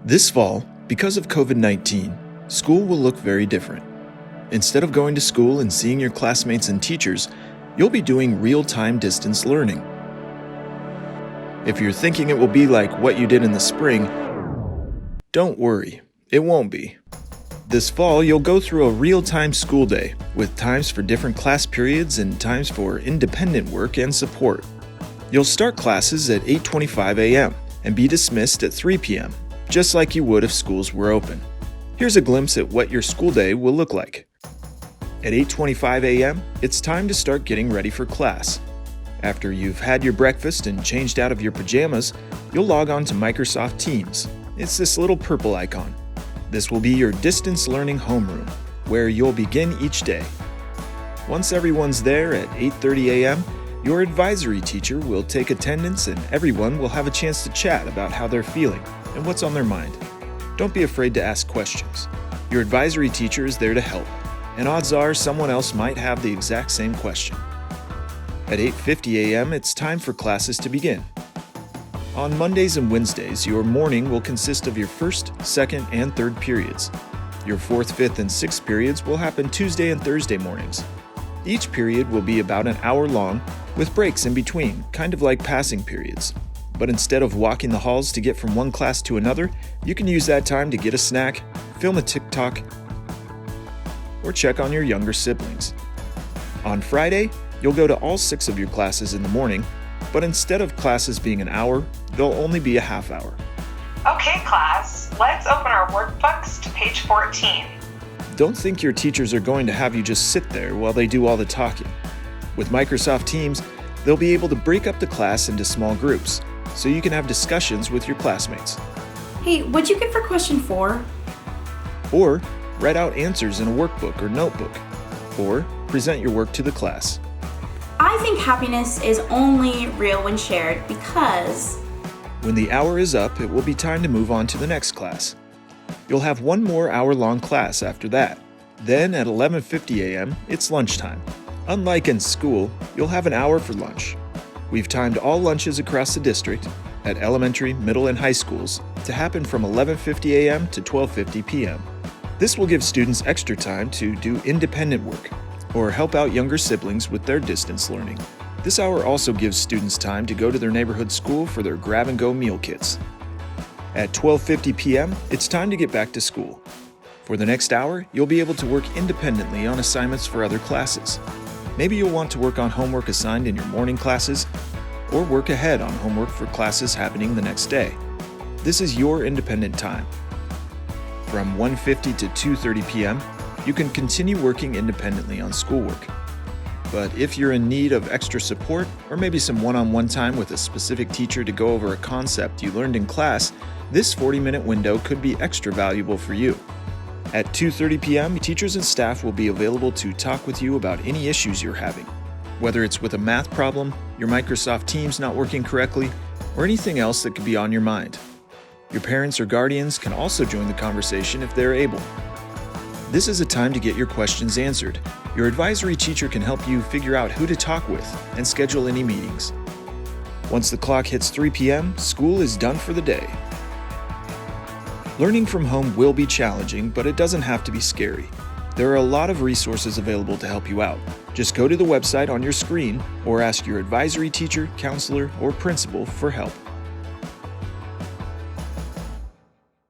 This fall, because of COVID-19, school will look very different. Instead of going to school and seeing your classmates and teachers, you'll be doing real-time distance learning. If you're thinking it will be like what you did in the spring, don't worry, it won't be. This fall, you'll go through a real-time school day with times for different class periods and times for independent work and support. You'll start classes at 8:25 a.m. and be dismissed at 3 p.m., just like you would if schools were open. Here's a glimpse at what your school day will look like. At 8:25 a.m., it's time to start getting ready for class. After you've had your breakfast and changed out of your pajamas, you'll log on to Microsoft Teams. It's this little purple icon. This will be your distance learning homeroom, where you'll begin each day. Once everyone's there at 8:30 a.m., your advisory teacher will take attendance and everyone will have a chance to chat about how they're feeling and what's on their mind. Don't be afraid to ask questions. Your advisory teacher is there to help, and odds are someone else might have the exact same question. At 8:50 a.m., it's time for classes to begin. On Mondays and Wednesdays, your morning will consist of your first, second, and third periods. Your fourth, fifth, and sixth periods will happen Tuesday and Thursday mornings. Each period will be about an hour long, with breaks in between, kind of like passing periods. But instead of walking the halls to get from one class to another, you can use that time to get a snack, film a TikTok, or check on your younger siblings. On Friday, you'll go to all 6 of your classes in the morning, but instead of classes being an hour, they'll only be a half hour. Okay, class, let's open our workbooks to page 14. Don't think your teachers are going to have you just sit there while they do all the talking. With Microsoft Teams, they'll be able to break up the class into small groups, so you can have discussions with your classmates. Hey, what'd you get for question 4? Or write out answers in a workbook or notebook. Or present your work to the class. I think happiness is only real when shared because when the hour is up, it will be time to move on to the next class. You'll have one more hour-long class after that. Then at 11:50 a.m., it's lunchtime. Unlike in school, you'll have an hour for lunch. We've timed all lunches across the district, at elementary, middle, and high schools, to happen from 11:50 a.m. to 12:50 p.m. This will give students extra time to do independent work or help out younger siblings with their distance learning. This hour also gives students time to go to their neighborhood school for their grab-and-go meal kits. At 12:50 p.m., it's time to get back to school. For the next hour, you'll be able to work independently on assignments for other classes. Maybe you'll want to work on homework assigned in your morning classes, or work ahead on homework for classes happening the next day. This is your independent time. From 1:50 to 2:30 p.m., you can continue working independently on schoolwork. But if you're in need of extra support, or maybe some one-on-one time with a specific teacher to go over a concept you learned in class, this 40-minute window could be extra valuable for you. At 2:30 p.m., teachers and staff will be available to talk with you about any issues you're having, whether it's with a math problem, your Microsoft Teams not working correctly, or anything else that could be on your mind. Your parents or guardians can also join the conversation if they're able. This is a time to get your questions answered. Your advisory teacher can help you figure out who to talk with and schedule any meetings. Once the clock hits 3 p.m., school is done for the day. Learning from home will be challenging, but it doesn't have to be scary. There are a lot of resources available to help you out. Just go to the website on your screen or ask your advisory teacher, counselor, or principal for help.